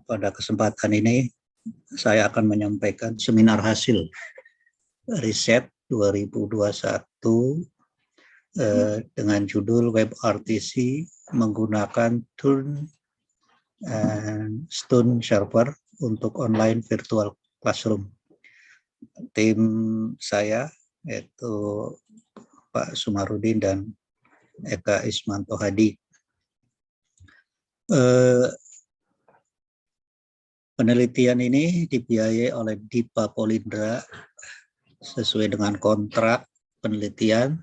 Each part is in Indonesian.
Pada kesempatan ini saya akan menyampaikan seminar hasil riset 2021 dengan judul WebRTC menggunakan Turn and Stone Server untuk online virtual classroom. Tim saya yaitu Pak Sumarudin dan Eka Ismanto Hadi. Penelitian ini dibiayai oleh Dipa Polindra sesuai dengan kontrak penelitian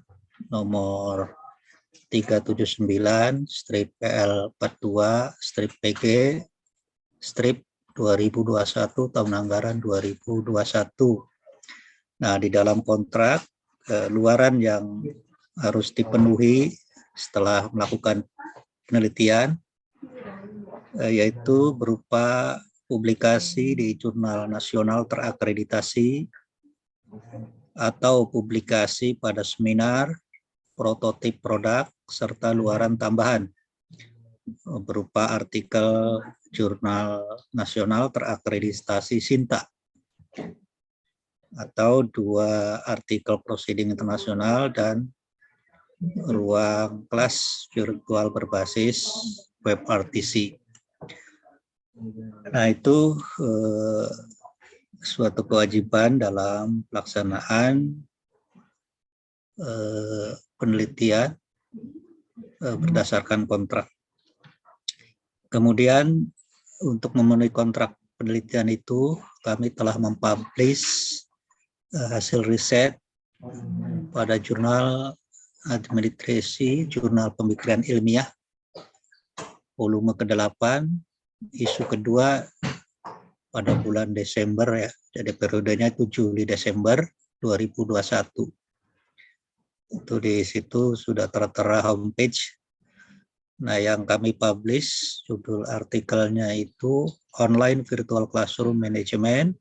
nomor 379/PL42/PG 2021 tahun anggaran 2021. Nah, di dalam kontrak luaran yang harus dipenuhi setelah melakukan penelitian yaitu berupa publikasi di jurnal nasional terakreditasi atau publikasi pada seminar, prototip produk, serta luaran tambahan berupa artikel jurnal nasional terakreditasi SINTA atau 2 artikel proceeding internasional dan ruang kelas virtual berbasis WebRTC. Nah, itu suatu kewajiban dalam pelaksanaan penelitian berdasarkan kontrak. Kemudian untuk memenuhi kontrak penelitian itu, kami telah mempublish hasil riset pada jurnal administrasi, jurnal pemikiran ilmiah, volume ke-8, isu kedua pada bulan Desember ya, jadi periodenya itu Juli Desember 2021. Itu di situ sudah tertera homepage. Nah, yang kami publish judul artikelnya itu Online Virtual Classroom Management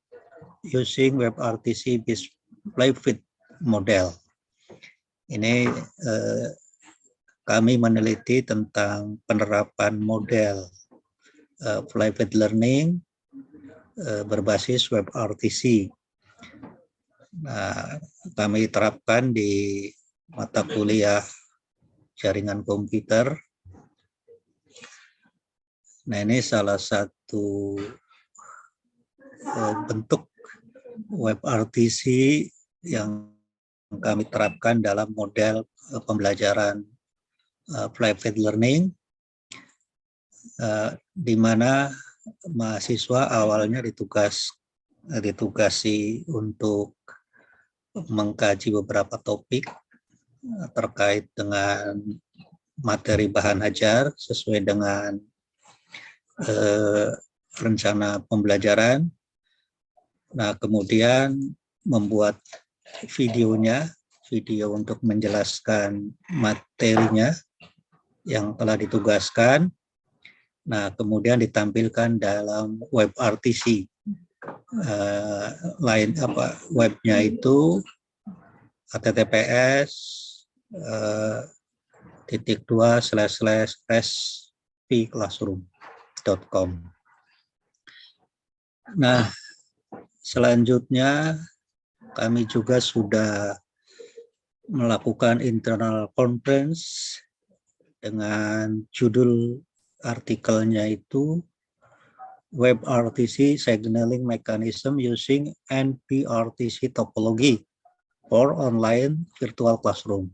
Using WebRTC Display Fit Model. Ini kami meneliti tentang penerapan model private learning berbasis WebRTC. Nah, kami terapkan di mata kuliah jaringan komputer. Nah, ini salah satu bentuk WebRTC yang kami terapkan dalam model pembelajaran private learning, di mana mahasiswa awalnya ditugasi untuk mengkaji beberapa topik terkait dengan materi bahan ajar sesuai dengan rencana pembelajaran. Nah, kemudian membuat video untuk menjelaskan materinya yang telah ditugaskan. Nah, kemudian ditampilkan dalam WebRTC. Webnya itu https://respclassroom.com. Nah, selanjutnya kami juga sudah melakukan internal conference dengan judul artikelnya itu WebRTC Signaling Mechanism Using NPRTC Topology for Online Virtual Classroom.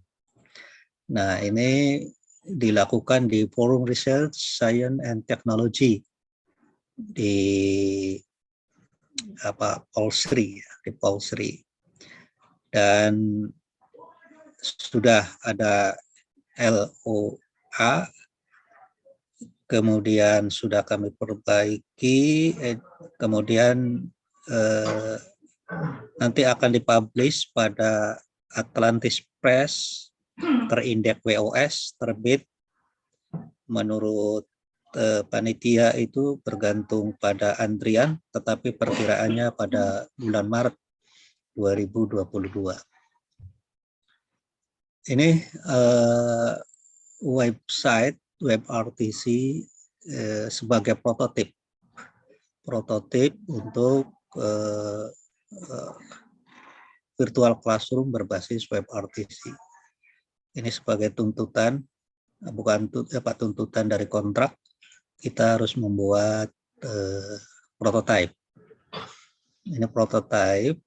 Nah, ini dilakukan di Forum Research Science and Technology di Polsri. Dan sudah ada LOA, kemudian sudah kami perbaiki, kemudian nanti akan dipublish pada Atlantis Press, terindeks WOS, terbit menurut panitia itu bergantung pada antrian, tetapi perkiraannya pada bulan Maret 2022. Ini website WebRTC sebagai prototip. prototip untuk virtual classroom berbasis WebRTC. Ini sebagai tuntutan, bukan tuntutan dari kontrak, kita harus membuat prototype. Ini prototype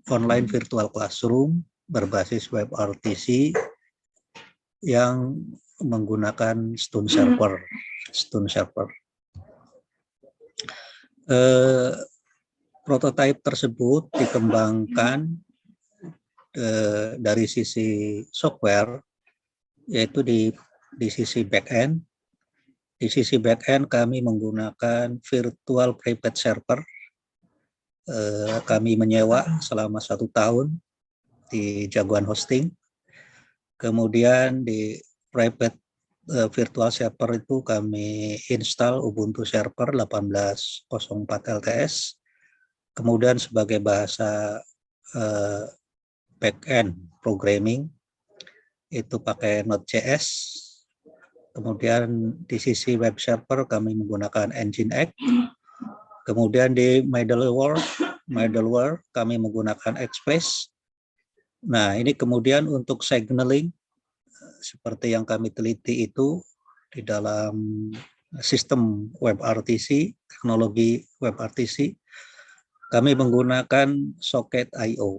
online virtual classroom berbasis WebRTC yang menggunakan Stone Server. Prototipe tersebut dikembangkan dari sisi software, yaitu di sisi back-end. Di sisi back-end kami menggunakan virtual private server. Kami menyewa selama 1 tahun di Jagoan Hosting. Kemudian di private virtual server itu kami install Ubuntu Server 18.04 LTS. Kemudian sebagai bahasa back-end programming itu pakai Node.js. Kemudian di sisi web server kami menggunakan Nginx. Kemudian di middleware kami menggunakan Express. Nah, ini kemudian untuk signaling seperti yang kami teliti itu di dalam sistem WebRTC, teknologi WebRTC, kami menggunakan Socket.io.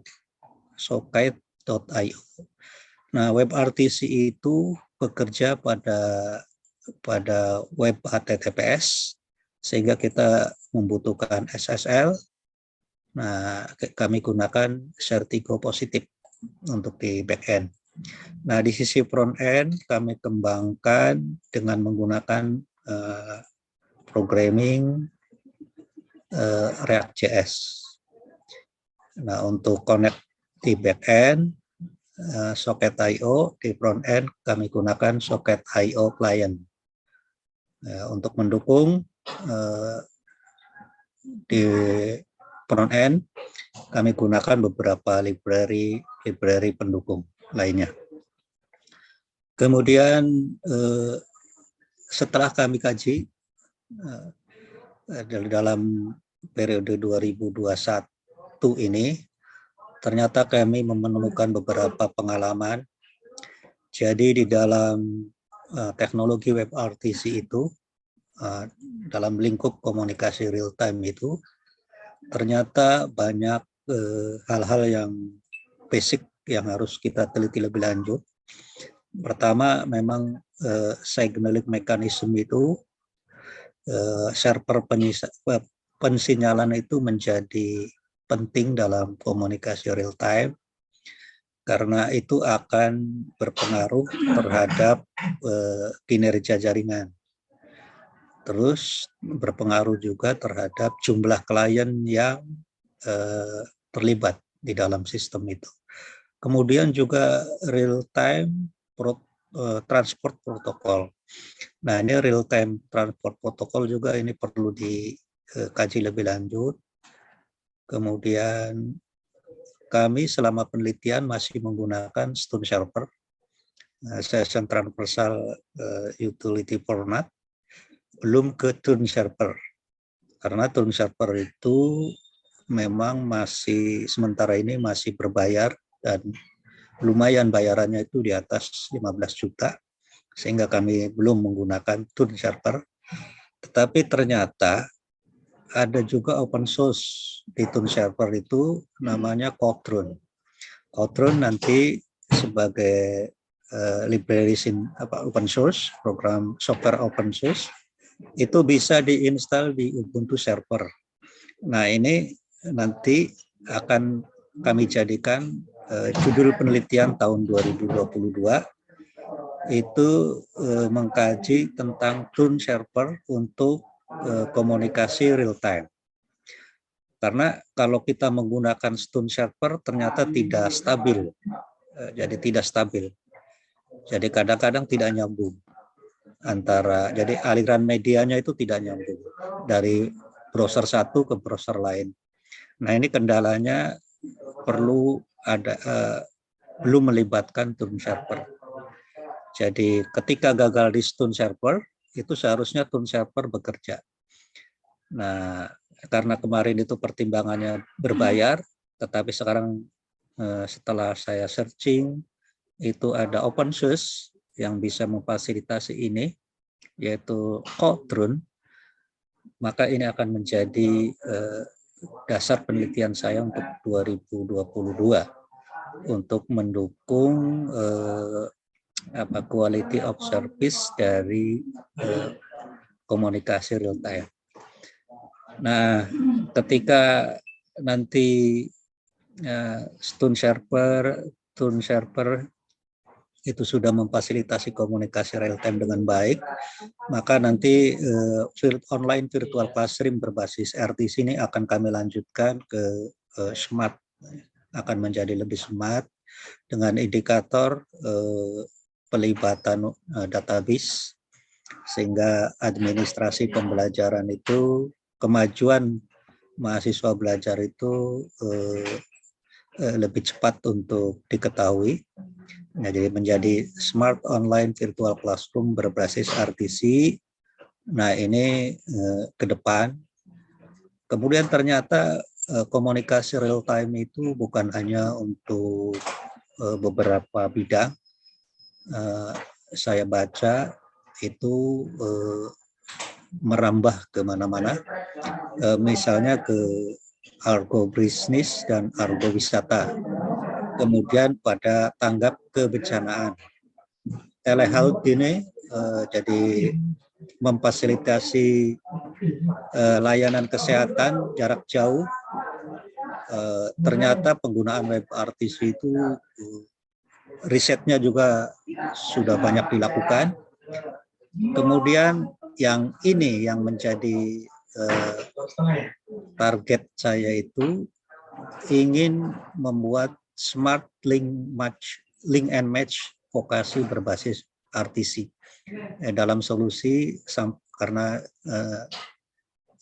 Nah, WebRTC itu bekerja pada web HTTPS, sehingga kita membutuhkan SSL. Nah, kami gunakan Certigo positif untuk di back-end. Nah, di sisi front-end kami kembangkan dengan menggunakan programming React.js. Nah, untuk connect di back-end, Socket.io, di front-end kami gunakan Socket.io client. Untuk mendukung di front-end, kami gunakan beberapa library pendukung lainnya. Kemudian setelah kami kaji dalam periode 2021 ini, ternyata kami menemukan beberapa pengalaman. Jadi di dalam teknologi WebRTC itu, dalam lingkup komunikasi real time itu, ternyata banyak hal-hal yang basic yang harus kita teliti lebih lanjut. Pertama, memang signaling mechanism itu, server pensinyalan itu menjadi penting dalam komunikasi real time, karena itu akan berpengaruh terhadap kinerja jaringan. Terus berpengaruh juga terhadap jumlah klien yang terlibat di dalam sistem itu. Kemudian juga real time transport protokol. Nah, ini real time transport protokol juga ini perlu dikaji lebih lanjut. Kemudian kami selama penelitian masih menggunakan Stone Server, Session Transversal Utility Format, belum ke Tune Server. Karena Tune Server itu memang masih sementara ini masih berbayar dan lumayan bayarannya itu di atas 15 juta, sehingga kami belum menggunakan Tune Server. Tetapi ternyata ada juga open source di Tune Server itu namanya Codrun. Codrun nanti sebagai library open source, program software open source, itu bisa diinstal di Ubuntu Server. Nah, ini nanti akan kami jadikan judul penelitian tahun 2022, itu mengkaji tentang Tune Server untuk komunikasi real time. Karena kalau kita menggunakan Stone Server ternyata tidak stabil, jadi tidak stabil. Jadi kadang-kadang tidak nyambung jadi aliran medianya itu tidak nyambung dari browser satu ke browser lain. Nah, ini kendalanya belum melibatkan Tune Server. Jadi ketika gagal di Stone Server, itu seharusnya Tune Server bekerja. Nah, karena kemarin itu pertimbangannya berbayar, tetapi sekarang setelah saya searching, itu ada open source yang bisa memfasilitasi ini, yaitu Codrun. Maka ini akan menjadi dasar penelitian saya untuk 2022 untuk mendukung quality of service dari komunikasi real time. Nah, ketika nanti Stone Sharper itu sudah memfasilitasi komunikasi real time dengan baik, maka nanti online virtual classroom berbasis RTC ini akan kami lanjutkan ke smart, akan menjadi lebih smart dengan indikator pelibatan database, sehingga administrasi pembelajaran itu, kemajuan mahasiswa belajar itu lebih cepat untuk diketahui. Nah, jadi menjadi smart online virtual classroom berbasis RTC. Nah, ini ke depan. Kemudian ternyata komunikasi real time itu bukan hanya untuk beberapa bidang. Saya baca itu merambah kemana-mana, misalnya ke argo bisnis dan argo wisata. Kemudian pada tanggap kebencanaan. Telehealth ini jadi memfasilitasi layanan kesehatan jarak jauh. Ternyata penggunaan web RTC itu risetnya juga sudah banyak dilakukan. Kemudian yang ini yang menjadi target saya itu ingin membuat smart link and match vokasi berbasis RTC dalam solusi, karena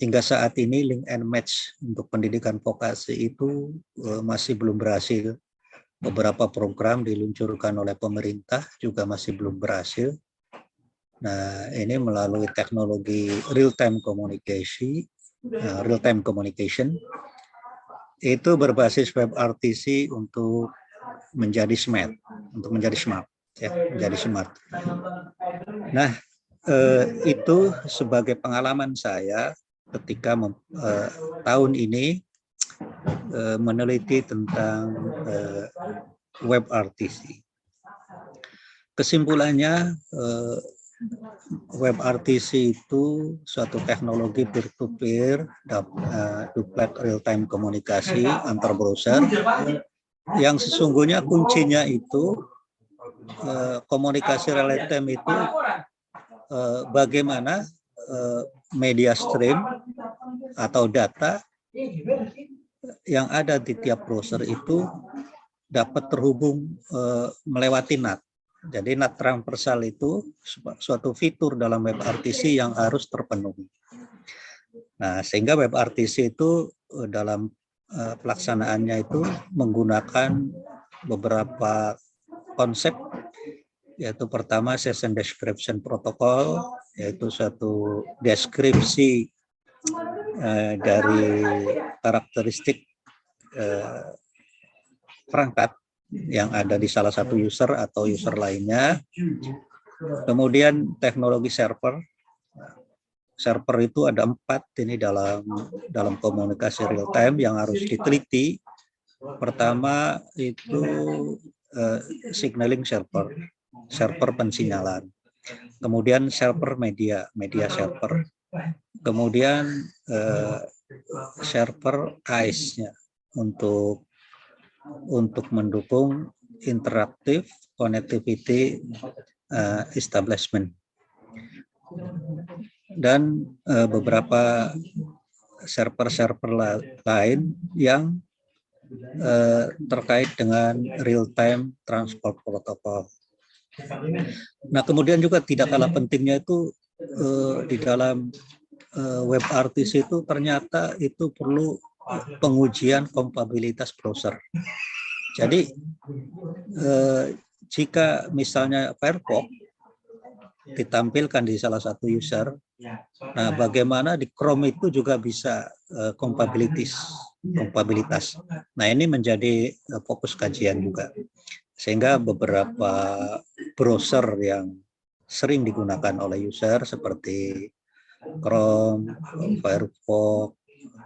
hingga saat ini link and match untuk pendidikan vokasi itu masih belum berhasil. Beberapa program diluncurkan oleh pemerintah juga masih belum berhasil. Nah, ini melalui teknologi real time communication itu berbasis web RTC untuk menjadi smart, menjadi smart. Nah, itu sebagai pengalaman saya ketika tahun ini meneliti tentang web RTC. Kesimpulannya, web RTC itu suatu teknologi peer-to-peer, duplex real-time komunikasi antar browser, yang sesungguhnya kuncinya itu komunikasi real-time itu bagaimana media stream atau data yang ada di tiap browser itu dapat terhubung melewati NAT. Jadi NAT transversal itu suatu fitur dalam web RTC yang harus terpenuhi. Nah, sehingga web RTC itu dalam pelaksanaannya itu menggunakan beberapa konsep, yaitu pertama session description protocol, yaitu suatu deskripsi dari karakteristik perangkat yang ada di salah satu user atau user lainnya. Kemudian teknologi server. Server itu ada 4 ini dalam komunikasi real time yang harus diteliti. Pertama itu signaling server, server pensinyalan. Kemudian server media server. Kemudian server ICE-nya untuk mendukung interaktif connectivity establishment, dan beberapa server-server lain yang terkait dengan real-time transport protocol. Nah, kemudian juga tidak kalah pentingnya itu di dalam web RTC itu ternyata itu perlu pengujian kompatibilitas browser. Jadi jika misalnya Firefox ditampilkan di salah satu user. Nah, bagaimana di Chrome itu juga bisa kompabilitas. Nah, ini menjadi fokus kajian juga. Sehingga beberapa browser yang sering digunakan oleh user seperti Chrome, Firefox,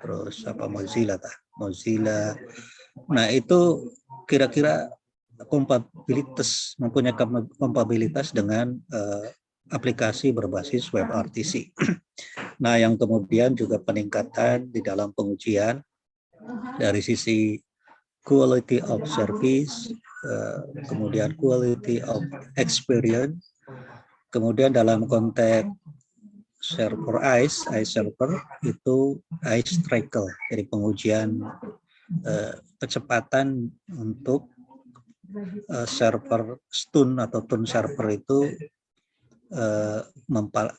terus Mozilla. Nah, itu kira-kira mempunyai kompabilitas dengan aplikasi berbasis WebRTC. Nah, yang kemudian juga peningkatan di dalam pengujian dari sisi quality of service, kemudian quality of experience, kemudian dalam konteks server ICE server itu ICE Tracker, jadi pengujian kecepatan untuk server Stun atau Tun server itu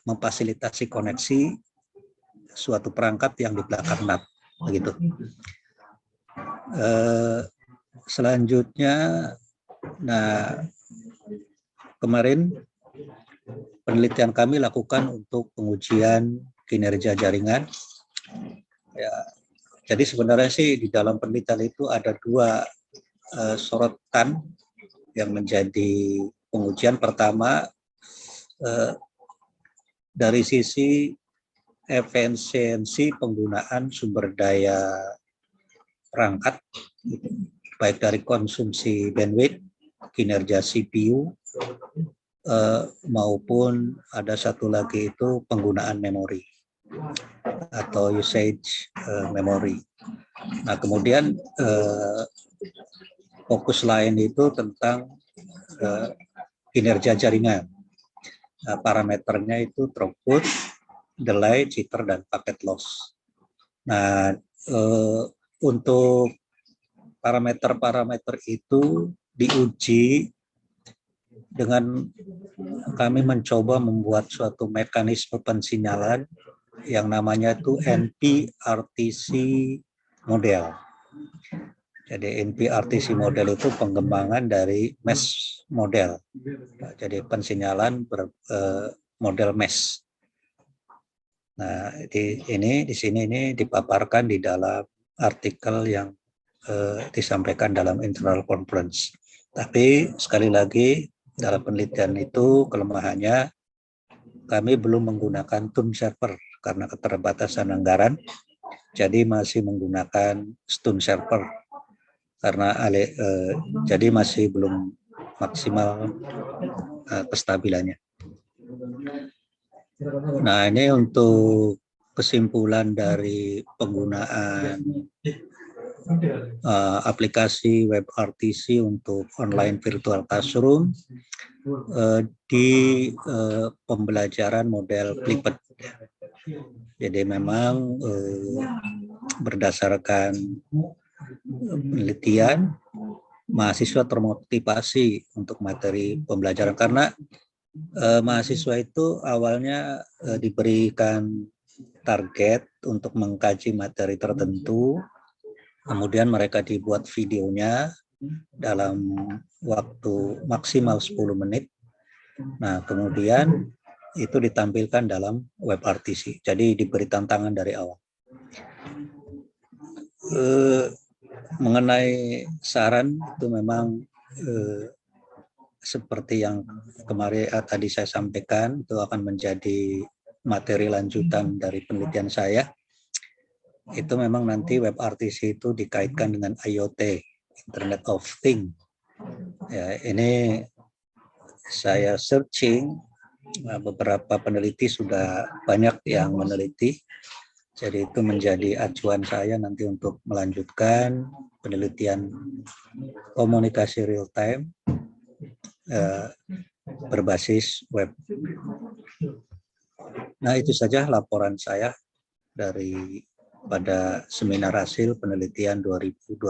memfasilitasi koneksi suatu perangkat yang di belakang NAT, begitu. Selanjutnya, nah kemarin penelitian kami lakukan untuk pengujian kinerja jaringan. Ya, jadi sebenarnya sih di dalam penelitian itu ada dua sorotan yang menjadi pengujian. Pertama, dari sisi efisiensi penggunaan sumber daya perangkat, baik dari konsumsi bandwidth, kinerja CPU, maupun ada satu lagi itu penggunaan memori atau usage memori. Nah, kemudian fokus lain itu tentang kinerja jaringan. Nah, parameternya itu throughput, delay, jitter, dan packet loss. Nah, untuk parameter-parameter itu diuji dengan kami mencoba membuat suatu mekanisme pensinyalan yang namanya itu NP-RTC model. Jadi NP-RTC model itu pengembangan dari mesh model. Jadi pensinyalan model mesh. Nah, di sini dipaparkan di dalam artikel yang disampaikan dalam internal conference. Tapi sekali lagi dalam penelitian itu kelemahannya kami belum menggunakan Tun server karena keterbatasan anggaran. Jadi masih menggunakan Stun server karena jadi masih belum maksimal kestabilannya. Nah, ini untuk kesimpulan dari penggunaan aplikasi WebRTC untuk online virtual classroom di pembelajaran model Flipped. Jadi memang berdasarkan penelitian, mahasiswa termotivasi untuk materi pembelajaran karena mahasiswa itu awalnya diberikan target untuk mengkaji materi tertentu, kemudian mereka dibuat videonya dalam waktu maksimal 10 menit. Nah, kemudian itu ditampilkan dalam WebRTC. Jadi diberi tantangan dari awal. Mengenai saran itu memang seperti yang kemarin tadi saya sampaikan, itu akan menjadi materi lanjutan dari penelitian saya. Itu memang nanti WebRTC itu dikaitkan dengan IoT, Internet of Things. Ya, ini saya searching, beberapa peneliti sudah banyak yang meneliti. Jadi itu menjadi acuan saya nanti untuk melanjutkan penelitian komunikasi real time berbasis web. Nah, itu saja laporan saya pada seminar hasil penelitian 2021.